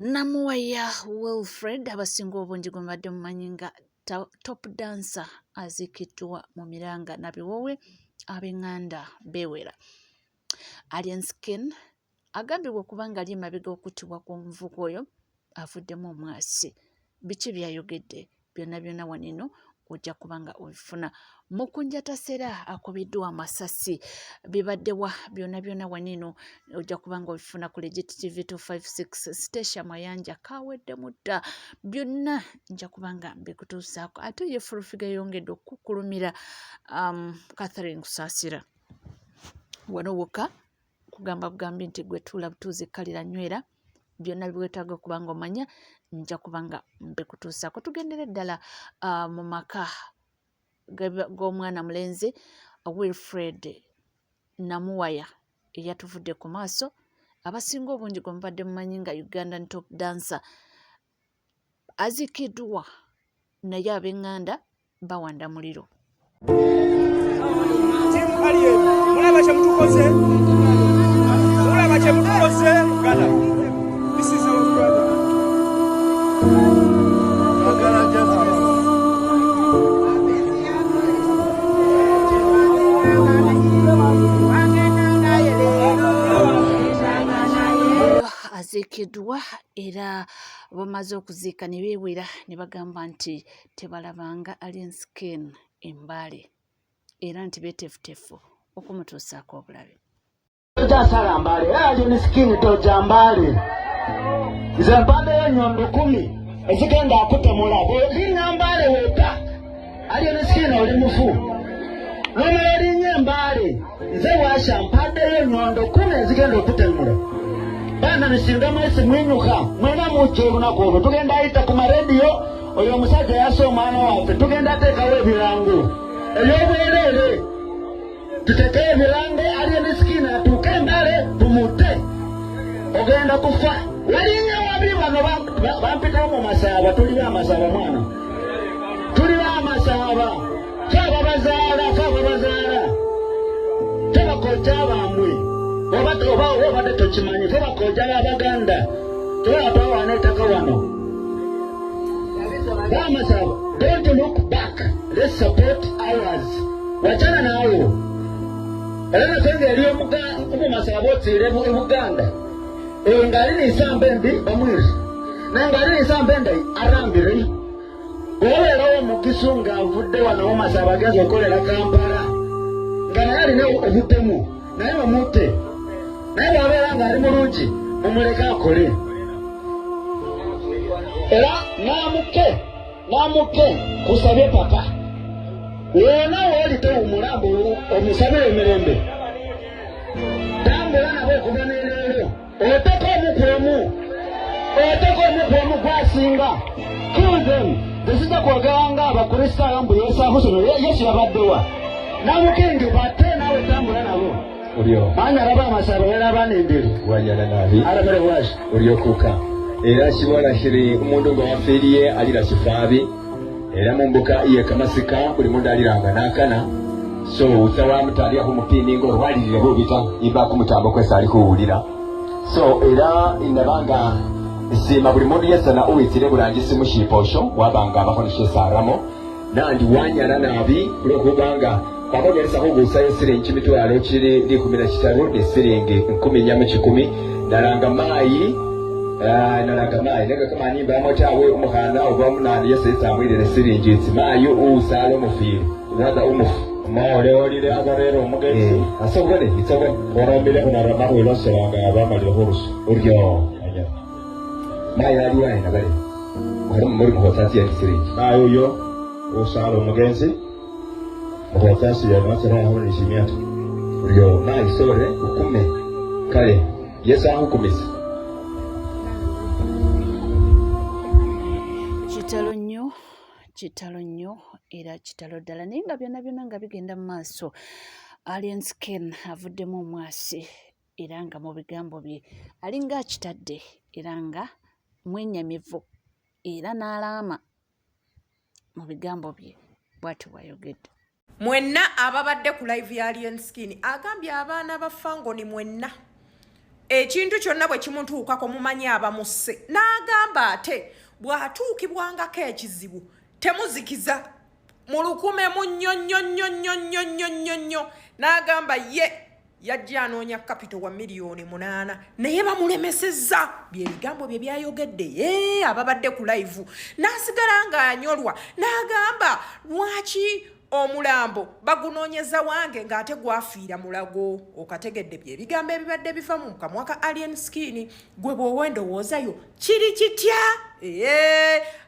Namuwaya Wilfred abasinga obungi gwe mbadde mumanyi nga top dancer aziikiddwa mu Miranga na Biwowe ab'eŋŋanda beewera. Alien Skin agambibwa okuba nga ali emabega okuttibwa kw'omuvubuka oyo avuddemu omwasi. Biki byayogedde? Byonna byonna wanino ojja kuba nga obifuna. Mukunjataseera akubiddwa amasasi bibaddewa byonna byonna wanino ojja kuba nga obifuna ku Legit TV 256 Station Mayanja kaweddemu dda byonna nja kuba nga mbikutuusaako ate ye Fulufiga yongedde okukulumira Catherine Kusaasira wano wokka kugamba bugambi nti gwe tuula butuuzi kalira nywera byonna biwetaaga okuba nga omanya nja kuba nga mbikutuusaako. Tugendere ddala mu maka g'omwana mulenzi Wilfred Namuwaya eyatuvudde ku maaso abasinga obungi gwe mubadde mumanyi nga Ugandan top dancer aziikiddwa naye ab'eŋŋanda bawanda muliro. Mulaba kye mutukoze Uganda. This is our brother. Aziikiddwa era bamaze okuziika ne beewera ne bagamba nti tebalabanga Alien Skin Embale era nti beeteefuteefu okumutuusaako obulabe. Jasala Mbale, Alien Skin toja Mbale. Nze mpade y'ennyondo 10 ezigenda akutemula bw'olinnya Mbale weka. Alien Skin oli mufu. Nomala erinnya Mbale nze washa mpade y'ennyondo 10 ezigenda okutemula. Bana nisinga mwesi mwinyuka mwena muche olunaku olwo tugenda ayita ku marediyo oyo omusajja yassa omwana waffe tugenda ateekawo ebirango ebyobwereere tutekewo ebirango Alien Skin atuuke Embale tumutte ogenda kufa walinnya wabi bano bampitawo mu masaaba tuli bamasaaba mwana tuli bamasaaba fe ababazaala tebakojja bamwe obadde tokimanyi tebakojja b'Abaganda tebatwawana ettaka wano bamasaba don't look back let's support ours wachana naawo era nasenga eri omumasaba otsiire e Buganda eyo ngaali ninsamba embi bamwiri naye ngaali ninsamba endayi arambire obeerawo omugisu ng'avudde wano omumasaba agenza okukolera Kampala nga naye alina obuttemu naye bamutte naye bw'abeera ng'ali mulungi mumuleke akole era naamukke kusabye papa wona wooli tewumulambu omusabire emirembe tambula nabo okuva n'eleero oteka omukwemu gwasinga kilden tesijja kwogera nga abakristaayo mbu yeesaamusono yesu yabaddewa namukingi batte naawe tambula nabo manya araba amasaba era abanembere wanyana nabi arabere washi uliokuka era kibona kiri umundu nga wafiriye alira kifabi era mumbuka iye kamasika buli mundu aliranga nakana so utawa mutaliya kumupini ngo rwalirire bubita iba kumutambo kwesa ali kuwulira so era indabanga sima buli mundu yesana uwitire bulangisi mushiposho wabanga abakoneshe saramo nandi wanyana nabi kulokubanga bakogeresa kubuusa esiringi mitwalo kiri 13 esiringi 10 nalanga mayi nega kama nimba amotawe umukhana oba munani yesesamwirire esiringi mayi uusala omufiiri rather umufu maole olire abarero omugenzi asobole itsobole orambire kunarama kwiloseranga abamalire hurusu uryo mayi ali wayi nabale muri muhotasi ya esiringi mayi uyo usala omugenzi muhotasi ya nasera aho nishimiyata uryo mayi sore ukume kale yesa hukumisa kitalo nnyo era kitalo ddala naye nga byonna byonna nga bigenda mu maaso. Alien Skin avuddemu omwasi era nga mu bigambo bye alinga akitadde era nga mwenyamivu era n'alaama mu bigambo bye bw'ati bw'ayogedde. Mwenna ababadde ku live ya Alien Skin agambye abaana ba Fangoni mwenna ekintu kyonna bwe kimutuukako mumanyi abamusse. N'agamba ate bw'atuukibwangako ekizibu temuzikiza mulukume mu nnyonnyonnyonnyonnyonnyonnyo. N'agamba ye yajja anoonya kapito wa miliyoni 8 naye bamulemesezza. Byebigambo bye byayogedde ababadde ku live. N'asigala ng'anyolwa n'agamba lwaki omulambo bagunoonyeza wange ng'ate gwafiira mulago. Okategedde byebigambo ebibadde biva mu kamwa ka Alien Skin. Gwe bw'owa endowoozayo kiri kitya?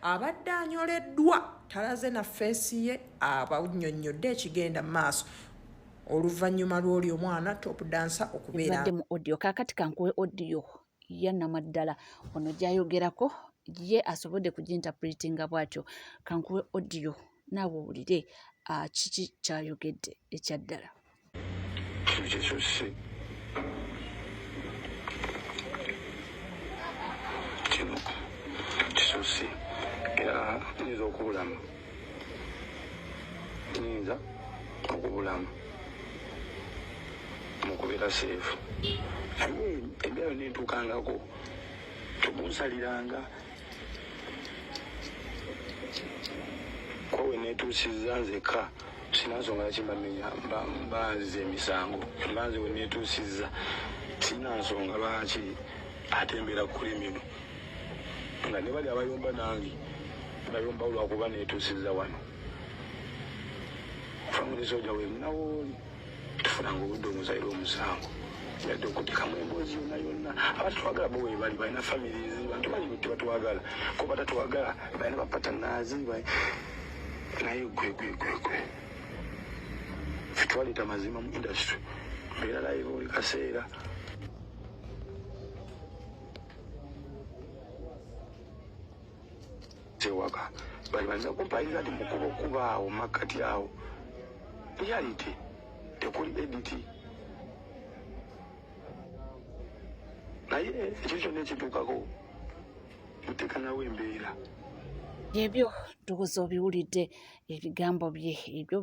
Abadde anyoleddwa talaze na feesi ye abannyonnyodde ekigenda mu maaso oluvannyuma lw'oli omwana Top Dancer okubeera badde mu audio. Kaakati kankuwe audio ya Namaddala ono gy'ayogerako ye asobodde kuginterpretinga bw'atyo. Kankuwe audio naawe owulire kiki ky'ayogedde ekyaddala. Kino kisusse era nyinza okubulamu mukubeera seefu. Ebyayo nentuukangako temunsaliranga kowe netuusizza nzeka sina nsonga laki mbanziza emisango. Mbanze we netuusizza sina nsonga lwaki ate mbeera kulimino nga ne bali abayomba nange bayomba olwakuba netuusizza wano. Family soja we munawooli tufunanga obudde omuzaire omusango yadde okutekamu emboozi yonna yonna. Abatutwagala bo we bali balina families bantu bali buti batwagala ko batatwagala balina bapatanazi naye gwe fetwaleta mazima mu industry mbeera live buli kaseera. Sewaka bali balina kumpalira nti mukuba okubaawo makkati awo reality tekuli editi naye ekyo kyonna ekituukako muteeka nawe embeera. Ebyo tukuza obiwulidde ebigambo bye ebyo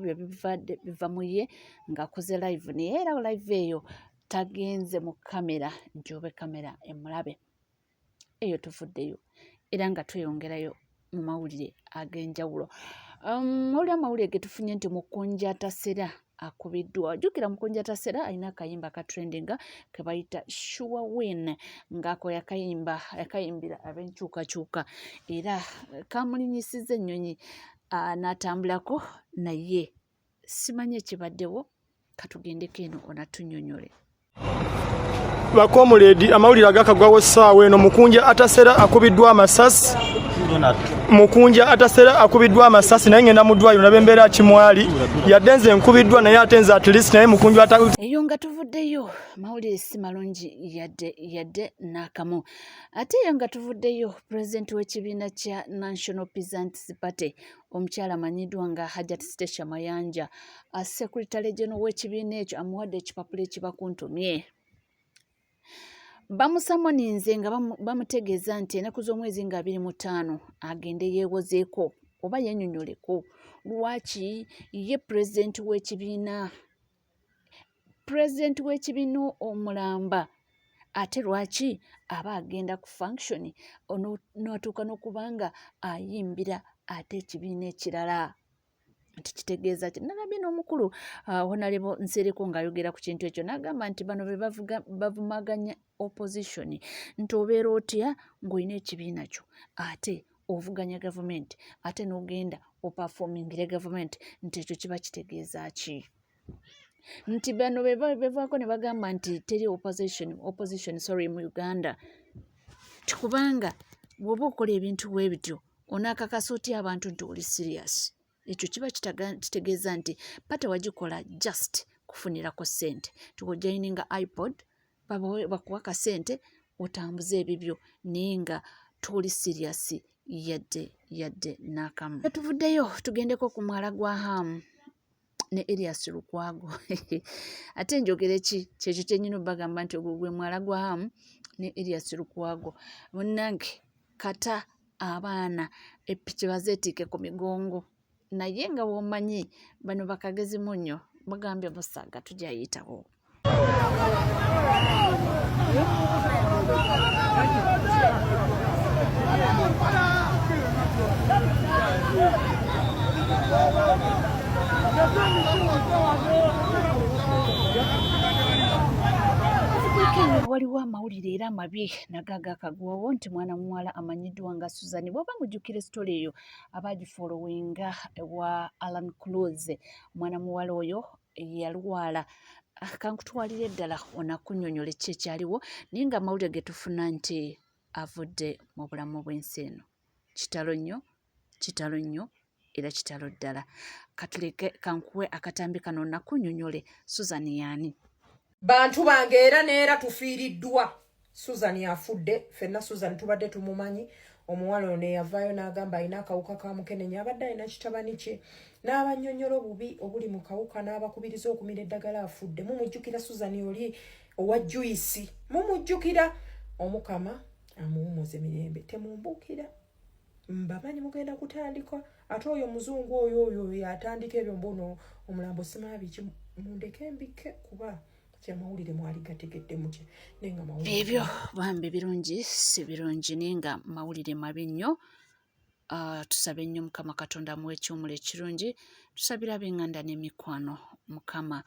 biva mu ye ng'akoze live naye era live eyo tagenze mu kamera nti obe kamera emulabe. Eyo tuvuddeyo era nga tweyongerayo mu mawulire ag'enjawulo. Mawulire amawulire ge tufunye nti Mukunja Tasera akubiddwa. Jjukira Mukunja Tasera alina akayimba ka trendinga ke bayita Sure Win ng'ako yakayimbira ab'enkyukakyuka era kamulinyisizza ennyonyi n'atambulako naye simanyi ekibaddewo. Katugendeko eno onatunyonyole. Bakomuledi amawulire agakagwawo essaawa eno. Mukunja Atasera akubiddwa amasasi. Mukunja Atasera akubiddwa amasasi naye ngenda mu ddwaliro nabe embeera kimwali yadde nze nkubiddwa naye ate nze at least naye Mukunja eyo nga tuvuddeyo mawulire si malungi yadde n'akamu. Ate eyo nga tuvuddeyo pulezidenti w'ekibiina kya National Peasants Party omukyala amanyiddwa nga Hajjat Stesha Mayanja Secretary General w'ekibiina ekyo amuwadde ekipapula ekibakuntumye. Bamusamoninze nga bamutegeeza nti ennaku z'omwezi nga 25 agende yeewozeeko oba yennyonnyoleko lwaki ye pulezidenti w'ekibiina omulamba ate lwaki aba agenda ku function n'atuuka n'okubanga ayimbira ate ekibiina ekirala. Nti kitegeeza ki nalabye n'omukulu Honorable Nsereko ng'ayogera ku kintu ekyo n'agamba nti bano be bavumaganya opposition nti obeera otya ng'olina ekibiina kyo ate ovuganya gavumenti ate n'ogenda opafomingira gavumenti nti ekyo kiba kitegeeza ki? Nti bano bevaako ne bagamba nti teri opposition mu Uganda tikubanga bw'oba okola ebintu bwe bityo onaakakasa otya abantu nti oli serious. Ekyo kiba kitegeeza nti pata wagikola just kufunirako ssente. Tukojayininga iPod bakuwa ka ssente otambuze ebibyo naye nga toli serious yadde n'akamu. Tuvuddeyo tugendeko ku mwala gwa Hamu ne Elias Lukwago. Ate njogere ki kyekyo kyennyini bagamba nti ogwo gwe mwala gwa Hamu ne Elias Lukwago. Munnange kata abaana epiki bazeetiike ku migongo naye nga womanyi bano bakagezi munnyo bagambye musaaga tujayitawo. Waliwo amawulire era amabi nagaga akagwawo nti mwana muwala amanyiddwa nga Susan. Bw'oba mujjukira story eyo abagifollowinga ewa Alan Close, mwana muwala oyo yalwala. Kankutwalire ddala onakunnyonnyola ki ekyaliwo, naye nga amawulire ge tufuna nti avudde mu bulamu bw'ensi eno. Kitalo nnyo era kitalo ddala. Katuleke kankuwe akatambi kano nakunnyonnyole Susan yaani. Bantu bange era neera tufiiriddwa. Susan afudde, ffenna Susan tubadde tumumanyi. Omuwala ono yavaayo n'agamba alina akawuka ka mukenenya, abadde alina kitabani kye n'abannyonnyola obubi obuli mu kawuka n'abakubiriza okumira eddagala afudde. Mumujjukira Susan oli owa Juice, mumujjukira. Omukama amuwumuze mirembe, temumbuukira. Mbamanyi mugenda kutandika ate oyo muzungu oyo yatandika ebyo mbono omulambo simaabiki mundeke mbike kuba kyamawulire mwali gategedde mutya nenga mawulire ebyo bambi birungi si birungi nenga mawulire mabi nnyo. Tusabe nnyo Mukama Katonda amuwe ekiwumulo ekirungi. Tusabira ab'enganda n'emikwano Mukama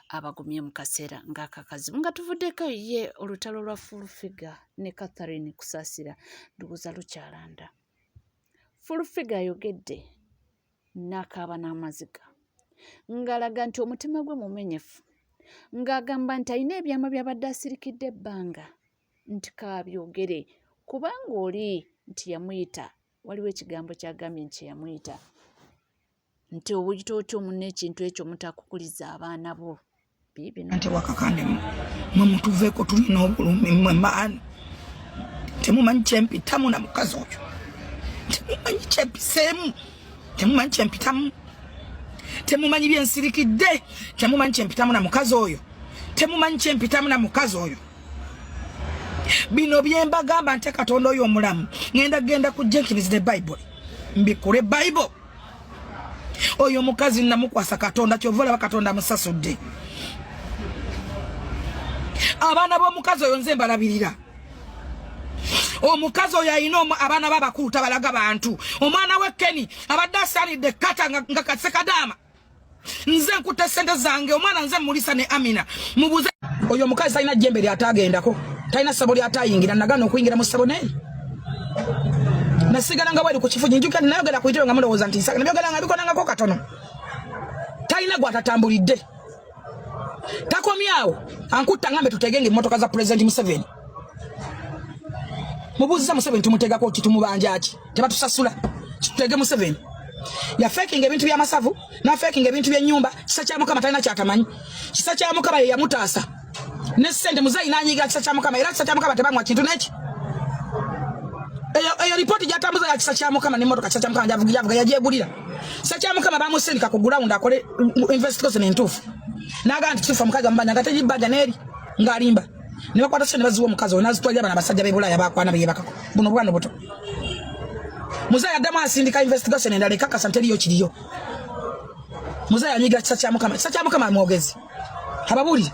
abagumye mu kaseera ng'akakazibu nga tuvuddeko ye olutalo lwa Full Figure ne Catherine Kusaasira ndowooza lukyalanda. Full Figure ayogedde n'akaaba n'amaziga ng'alaga nti omutima gwe mumenyefu, ng'agamba nti alina ebyama by'abadde asirikidde ebbanga nti kaabyogere kubanga oli nti yamuyita, waliwo ekigambo kyagambye nti yamuyita nti obuyita otyo munna ekintu ekyo mutakukuliza abaana bo biibino nti wakakandemu mwe mutuveeko tulina obulumi mmwe maani temumanyi kyempitamu na mukazi oyo, temumanyi kyempiseemu, temumanyi kyempitamu, temumanyi byensirikidde, temumanyi kyempitamu na mukazi oyo, temumanyi kyempitamu na mukazi oyo. Bino byembagamba nte Katonda oyo omulamu genda ku Jenkins ne Bible mbikule Bible. Oyo mukazi namukwasa Katonda kyovola Katonda musasudde. Abaana b'omukazi oyo nze mbalabirira. Omukazi oyo alina abaana b'abakulu tabalaga bantu. Omwana we Kenny abadde asaanidde kata nga kasekadaama. Nze nkutte ssente zange omwana nze mulisa ne Amina. Mubuze oyo mukazi talina jjembe ly'ataagendako, talina ssabo ly'ataayingira, nagana okuyingira mu ssabo naye. Nasigala nga bwali ku kifugi njuka nayogera ku itiro nga mulowooza nti nsaka nabyogera nga bikonangako katono. Talina gwatatambulidde. Takomyawo ankutta ngambe tutegenge emmotoka za President Museveni. Mubuuziza Museveni tumutegako ki tumubanja ki tebatusasula tutege Museveni. Ya faking ebintu by'amasavu na faking ebintu by'ennyumba. Kisa kya Mukama talina kyatamanyi. Kisa kya Mukama ye yamutaasa ne ssente muzayi n'anyiga kisa kya Mukama era kisa kya Mukama tebamwa kintu neki. Eyo ripoti gyatambuza ya kisa kya Mukama n'emmotoka kisa kya Mukama javuga yagyegulira. Kisa kya Mukama bamusindika ku ground akole investigation entuufu. Naga nti kifa mukazi amubanja nga tegibanja n'eri ng'alimba. Ne bakwata ssente baziwa omukazi oyo n'azitwalira bana basajja b'e Bulaaya bakwana bye bakako. Buno bwana buto. Muzayi addamu asindika investigation endala ekakasa nti eriyo kiriyo. Muzayi anyigira kisa kya Mukama. Kisa kya Mukama mwogezi. Ababuulire.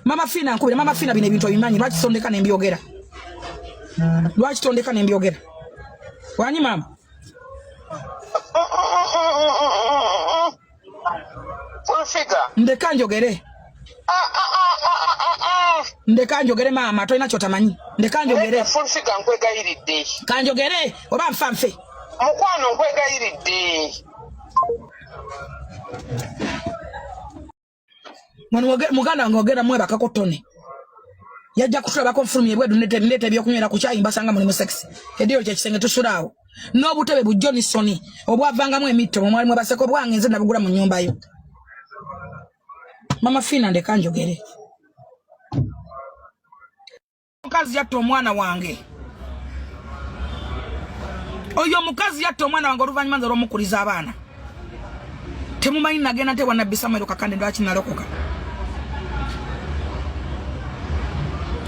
Mama Fina nkubira, Mama Fina bino ebintu abimanyi lwaki tondeka n'embyogera. Lwaki tondeka n'embyogera. Wanyi mama? Full Figure. Ndeka njogere. Ndeka njogere mama, tolina kyotamanyi. Ndeka njogere. Full Figure nkwegayiridde. Kanjogere oba nfa nfe. Mukwano nkwegayiridde. Muganda ngogera mwe bakako tone. Yajja kutulabako nfulumye bwedu ndete ebyokunywera ku kyayi mbasanga mulimu sex. Ediyo kyekisenge tusulaawo. N'obutebe bu Johnson obwavangamu emitto mwali mwe baseko bwange nze nabugula mu nnyumba yo. Mama Fina ndeka njogere. Mukazi yatta omwana wange. Oyo mukazi yatta omwana wange oluvannyuma nze olw'omukuliza abaana. Temumanyi nagenda nte Nabbi Samuel Kakande lwaki nalokoka.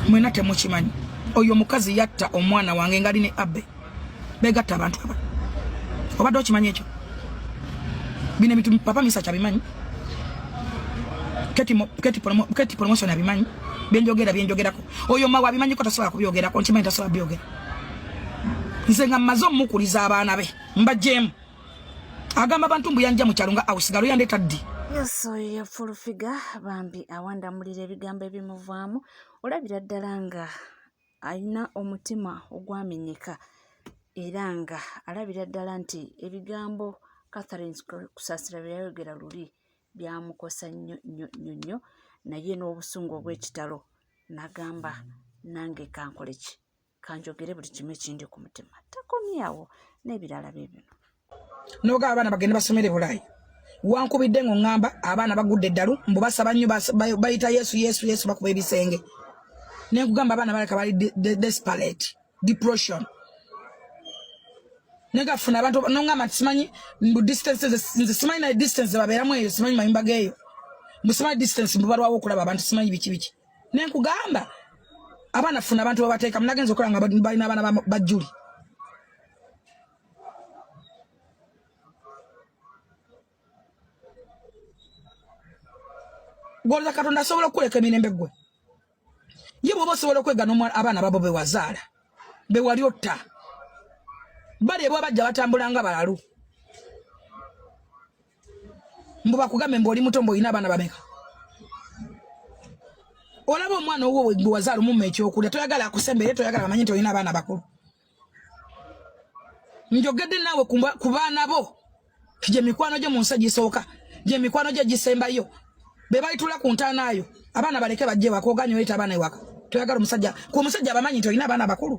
Mwena temukimanyi. Oyo mukazi yatta omwana wange ngali ne Abbe. Begatta abantu aba. Obadde okimanyi ekyo? Bino bitu papa Misa kyabimanyi. Keti promotion abimanyi. byenjogerako oyo mawa abimanyi ko tasobola kubyogerako nkimanyi tasobola byogera nze nga mmaze omukuliza abaana be mbajjeemu agamba abantu mbu yanja mu kyalo nga awusigalo yandeeta ddi yoso ya full figure bambi awandamulira ebigambo ebimuvaamu olabira ddala nga alina omutima ogwamenyeka era nga alabira ddala nti ebigambo Catherine Kusasira bye yayogera luli byamukosa nnyo naye n'obusungu obw'ekitalo n'agamba nange kankole ki kanjogere buli kimu ekindi ku mutima takomyawo n'ebirala bye bino noga abaana bagende basomere Bulaayi wankubidde ng'oŋŋamba abaana bagudde eddalu mbu basaba nnyo bayita Yesu bakuba ebisenge ne nkugamba abaana baleka bali desperate depression nega funa abantu noŋŋamba simanyi mbu distance nze simanyi na distance babeeramu eyo simanyi mayimba geeyo mbu simanyi distance mbu balwawo okulaba abantu simanyi biki ne nkugamba abaana funa abantu babateeka munagenza okola nga balina abaana bajjuli Golza Katonda asobola okuleka emirembe gwe ye bw'oba osobola okwegana abaana babo bewazaala bewali otta bali ebwa bajja batambula nga balalu mbu bakugambe mbu oli muto mbu olina abaana bameka olaba omwana owuwo gwe wazaala omumma ekyokulya toyagala akusembere toyagala bamanyi nti olina abaana bakulu njogedde naawe ku baana bo gye mikwano gye mu nsi gisooka gye mikwano gye gisembayo be bayitula ku ntaanaayo abaana baleke bajje waka oganya oyita abaana ewaka toyagala omusajja ku musajja abamanyi nti olina abaana bakulu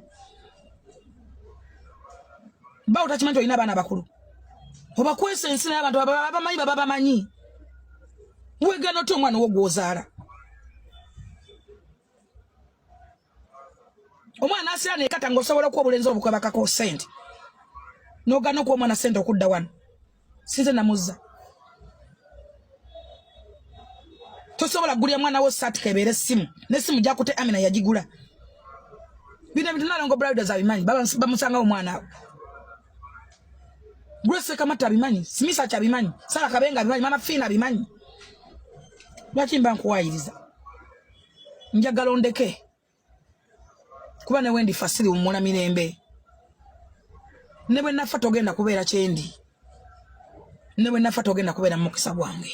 bawo takimanyi nti olina abaana bakulu oba kwesa ensi n'abantu babamanyi wegana oti omwana wo gw'ozaala omwana asira nekata ng'osobola okuwa obulenzi obukwebakako sente n'ogana okuwa omwana sente okudda wano sinze namuzza tosobola kugulya mwana wo saati kebeera essimu n'essimu gyakute Amina yagigula bino ebintu Nalongo Briders abimanyi bamusangawo omwana awo Grace Kamata abimanyi Simisa kyabimanyi Sara Kabenga abimanyi Mama Fina abimanyi lwaki mba nkuwaayiriza njagala ondeke kuba ne wendi fasiri umuna mirembe ne bwe nafa togenda kubeera kyendi ne bwe nafa togenda kubeera mukisa gwange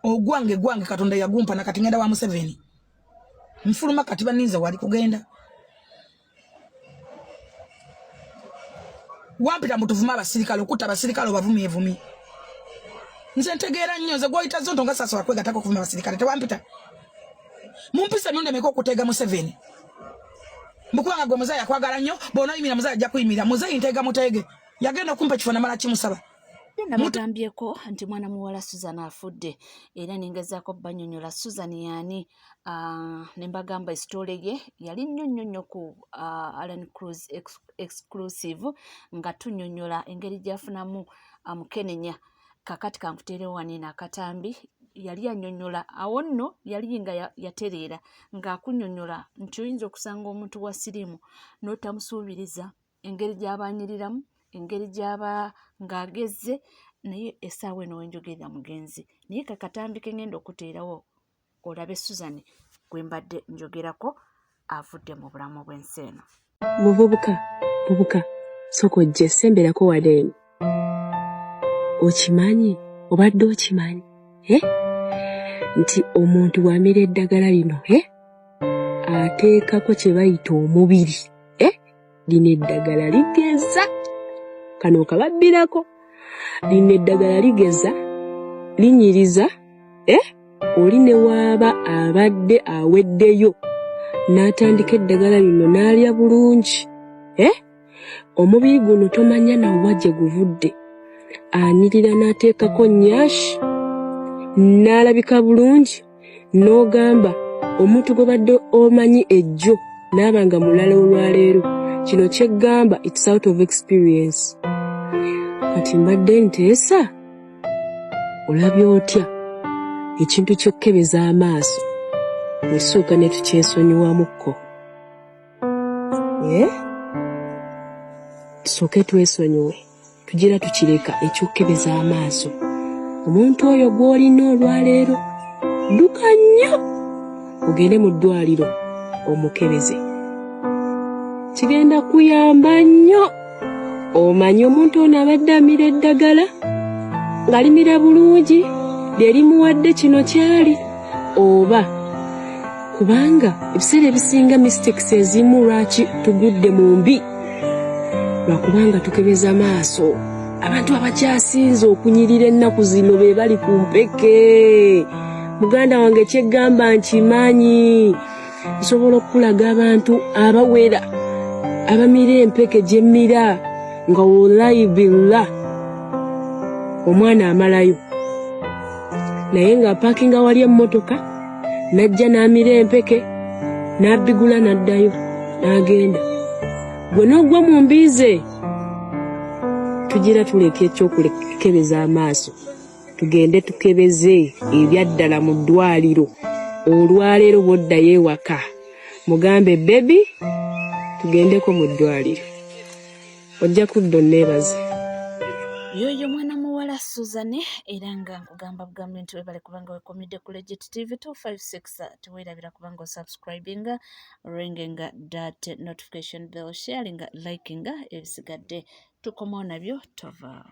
ogwange Katonda yagumpa nakati ngenda wa Museveni mfuluma kati baninza wali kugenda wampita mutuvuma abasirikale okuta abasirikale obavumyevumi nze ntegeera nnyo nze gw'oyita zonto nga sasa wakwegatako okuvuma abasirikale tewampita mumpisa emirundi emeka okutega Museveni mukubanga gwe muzayi akwagala nnyo bw'onoyimira muzayi ajja kuyimira muzayi nteega muteege yagenda okumpa ekifo namala kimusaba nabagambyeko nti mwana muwala Susan afudde era ningezaako banyonyola Susan yaani ne mbagamba esitole ye yali nnyonnyo ku Alan Cruz exclusive nga tunyonyola engeri gyafunamu mukenenya kakati kankuteerewo wanina akatambi yali anyonyola awo nno yali nga yatereera ng'akunyonyola nti oyinza okusanga omuntu wa sirimu n'otamusuubiriza engeri gy'abanyiriramu engeri gy'aba ng'agezze naye essaawa eno wenjogerera mugenzi naye kakatambi ke ngenda okuteerawo olabe Susan gwe mbadde njogerako avudde mu bulamu bw'ensi eno. Muvubuka sooka ojje semberako wala eno okimanyi obadde okimanyi nti omuntu wamira eddagala lino ateekako kye bayita omubiri lino eddagala ligeza kano kababbirako lino eddagala ligeza linyiriza oli ne waaba abadde aweddeyo n'atandika eddagala lino n'alya bulungi omubiri guno tomanya nawa gye guvudde anyirira n'ateekako nnyashi n'alabika bulungi n'ogamba omuntu gwe badde omanyi ejjo n'abanga mulala olwaleero kino kyeggamba it's out of experience kati mbadde nteesa olabye otya ekintu ky'okkebeza amaaso nesooka ne tukyesonyiwamukko tusooke twesonyiwe tugira tukireka ekyokkebeza amaaso omuntu oyo gw'olina olwaleero dduka nnyo ogende mu ddwaliro omukebeze. Kigenda kuyamba nnyo. Omanyi omuntu ono abadde amira eddagala ng'alimira bulungi lyerimuwadde kino kyali oba kubanga ebiseera ebisinga mistakes ezimu lwaki tugudde mu mbi lwakubanga tukebeza maaso. Abantu abakyasinze okunyirira ennaku zino be bali ku mpeke. Muganda wange kyeggamba nkimanyi. Nsobola okulaga abantu abawera abamira empeke gyemmira nga wallahi billah omwana amalayo naye nga parkinga wali emmotoka najja n'amira empeke n'abigula n'addayo n'agenda. Gwe n'ogwa mu mbize. Tugira tuleka ekyokukebeza amaaso tugende tukebeze ebyaddala mu ddwaliro. Olwaleero bw'oddayo ewaka mugambe bebi tugendeko mu ddwaliro ojja kudda onneebaze. Yoyo mwana muwala Suzanne era nga nkugamba bugambe nti webale kubanga wekomidde ku Legit TV 256 teweerabira kubanga osubscribinga ringinga that notification bell sharinga likinga ebisigadde tukomawo nabyo tova.